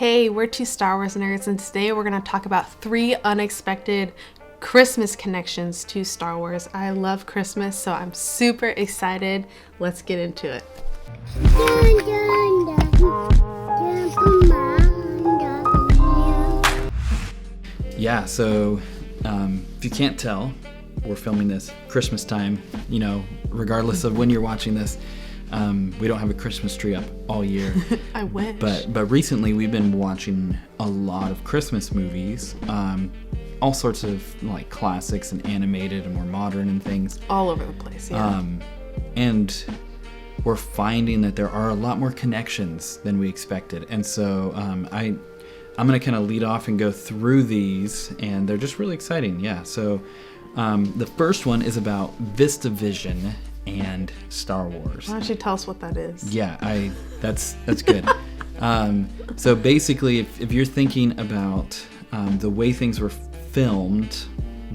Hey, we're two Star Wars nerds, and today we're going to talk about 3 unexpected Christmas connections to Star Wars. I love Christmas, so I'm super excited. Let's get into it. Yeah, so if you can't tell, we're filming this Christmas time, regardless of when you're watching this. We don't have a Christmas tree up all year. I wish. But recently we've been watching a lot of Christmas movies, all sorts of like classics and animated and more modern and things. All over the place, yeah. And we're finding that there are a lot more connections than we expected. And so I'm going to kind of lead off and go through these, and they're just really exciting. Yeah, so the first one is about VistaVision and Star Wars. Why don't you tell us what that is? Yeah, that's good. So basically, if you're thinking about the way things were filmed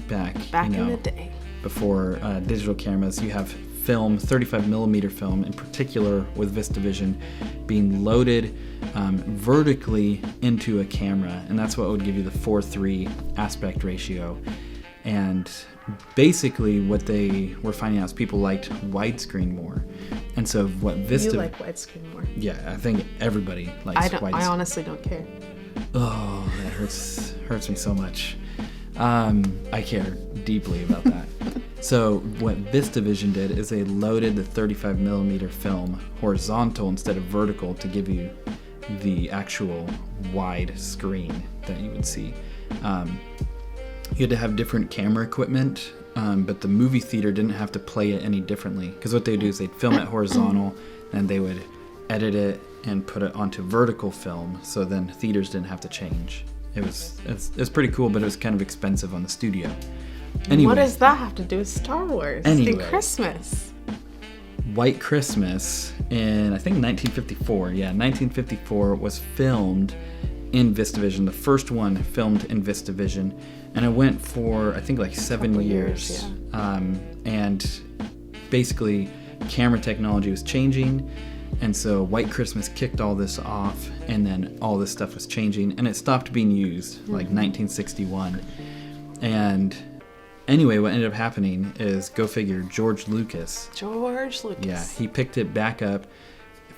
back in the day, before digital cameras, you have film, 35 millimeter film in particular, with VistaVision being loaded vertically into a camera, and that's what would give you the 4:3 aspect ratio. And basically what they were finding out is people liked widescreen more. And so what You like widescreen more. Yeah, I think everybody likes widescreen. I honestly don't care. Oh, that hurts me so much. I care deeply about that. So what VistaVision did is they loaded the 35 millimeter film horizontal instead of vertical to give you the actual wide screen that you would see. You had to have different camera equipment, but the movie theater didn't have to play it any differently, because what they do is they'd film it horizontal and they would edit it and put it onto vertical film, so then theaters didn't have to change. It was pretty cool, but it was kind of expensive on the studio. Anyway, what does that have to do with Star Wars and Christmas? White Christmas in, I think, 1954. Yeah, 1954 was filmed in VistaVision. The first one filmed in VistaVision, and it went for, I think, like 7 years. Yeah. And basically, camera technology was changing, and so White Christmas kicked all this off, and then all this stuff was changing, and it stopped being used, like 1961. And anyway, what ended up happening is, go figure, George Lucas. Yeah, he picked it back up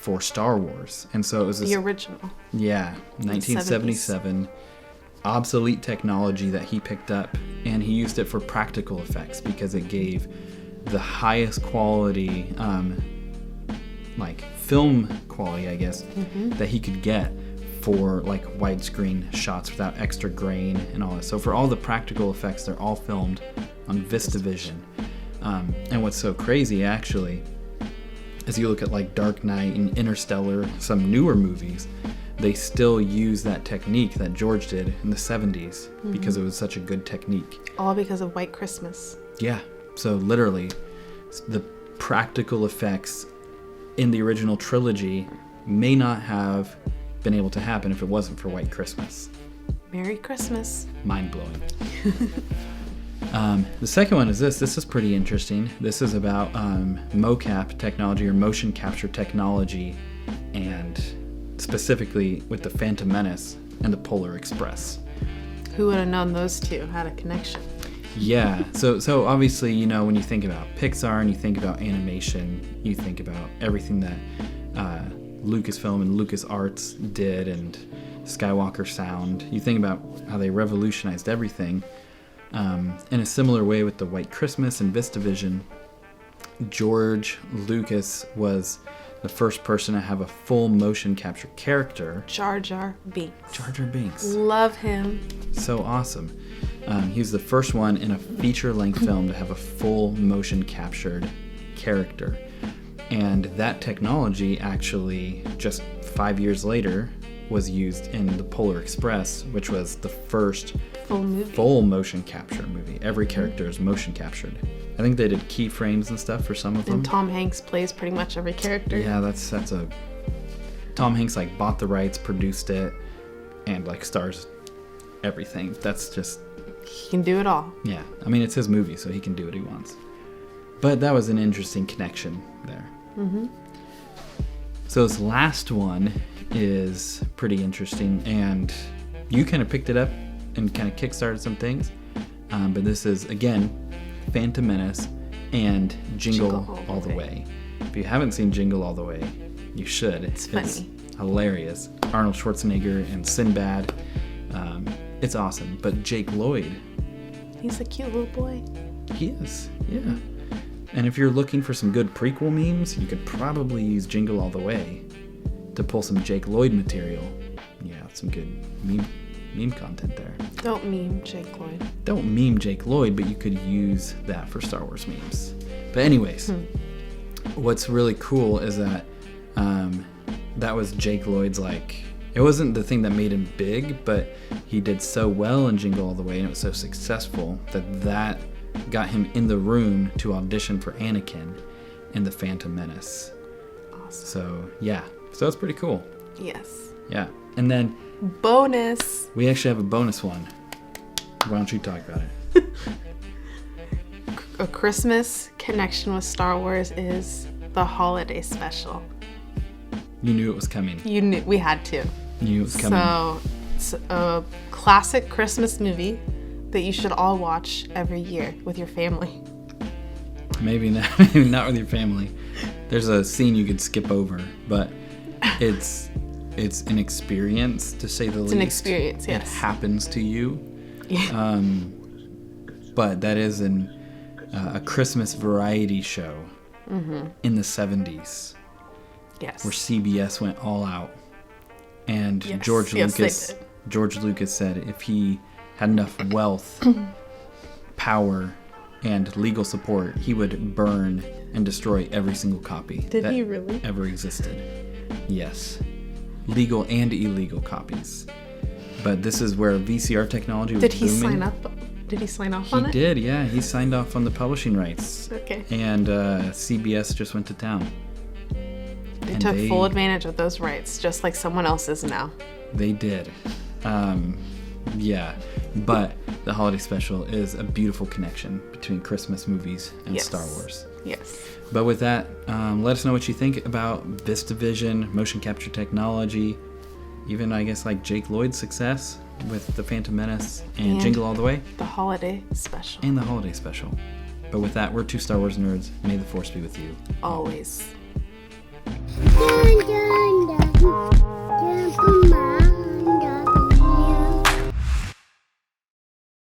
for Star Wars. And so it was the original. Yeah, 1977. Obsolete technology that he picked up, and he used it for practical effects because it gave the highest quality, like film quality, I guess, that he could get for like widescreen shots without extra grain and all that. So for all the practical effects, they're all filmed on VistaVision. And what's so crazy, actually, as you look at like Dark Knight and Interstellar, some newer movies, they still use that technique that George did in the 70s because it was such a good technique. All because of White Christmas. Yeah. So literally, the practical effects in the original trilogy may not have been able to happen if it wasn't for White Christmas. Merry Christmas. Mind-blowing. The second one is this. This is pretty interesting. This is about mocap technology, or motion capture technology, and specifically with the Phantom Menace and the Polar Express. Who would have known those two had a connection? Yeah. So obviously, when you think about Pixar and you think about animation, you think about everything that Lucasfilm and LucasArts did, and Skywalker Sound. You think about how they revolutionized everything. In a similar way with the White Christmas and VistaVision, George Lucas was the first person to have a full motion capture character. Jar Jar Binks. Jar Jar Binks. Love him. So awesome. He was the first one in a feature-length film to have a full motion captured character. And that technology actually, just 5 years later, was used in the Polar Express, which was the first full motion capture movie. Every character is motion captured. I think they did keyframes and stuff for some of them. And Tom Hanks plays pretty much every character. Yeah, that's Tom Hanks bought the rights, produced it, and stars everything. That's just, he can do it all. Yeah, I mean, it's his movie, so he can do what he wants. But that was an interesting connection there. So this last one is pretty interesting, and you kind of picked it up and kind of kickstarted some things. But this is, again, Phantom Menace and Jingle All the Way. If you haven't seen Jingle All the Way, you should. It's funny. Hilarious. Arnold Schwarzenegger and Sinbad. It's awesome. But Jake Lloyd. He's a cute little boy. He is, yeah. And if you're looking for some good prequel memes, you could probably use Jingle All the Way to pull some Jake Lloyd material. Yeah, some good meme content there. Don't meme Jake Lloyd. Don't meme Jake Lloyd, but you could use that for Star Wars memes. But anyways, what's really cool is that that was Jake Lloyd's, like, it wasn't the thing that made him big, but he did so well in Jingle All the Way, and it was so successful that got him in the room to audition for Anakin in The Phantom Menace. Awesome. So, yeah. So that's pretty cool. Yes. Yeah. And then... bonus. We actually have a bonus one. Why don't you talk about it? A Christmas connection with Star Wars is the holiday special. You knew it was coming. You knew we had to. You knew it was coming. So it's a classic Christmas movie that you should all watch every year with your family. Maybe not with your family. There's a scene you could skip over, but it's an experience, to say the least. It's an experience, yes. It happens to you. Yeah. But that is a Christmas variety show in the 70s. Yes. Where CBS went all out. And Yes. George Yes, Lucas said if he had enough wealth, power, and legal support, he would burn and destroy every single copy Did he really? ever existed. Yes. Legal and illegal copies. But this is where VCR technology was Did he booming. sign up? Did he sign off on it? He did, yeah. He signed off on the publishing rights. Okay. And CBS just went to town. They took full advantage of those rights, just like someone else is now. They did. Yeah. But the holiday special is a beautiful connection between Christmas movies and Star Wars. Yes. But with that, let us know what you think about VistaVision, motion capture technology, even, I guess, like Jake Lloyd's success with The Phantom Menace and Jingle All the Way. The holiday special. And the holiday special. But with that, we're two Star Wars nerds. May the Force be with you. Always. Dun, dun, dun.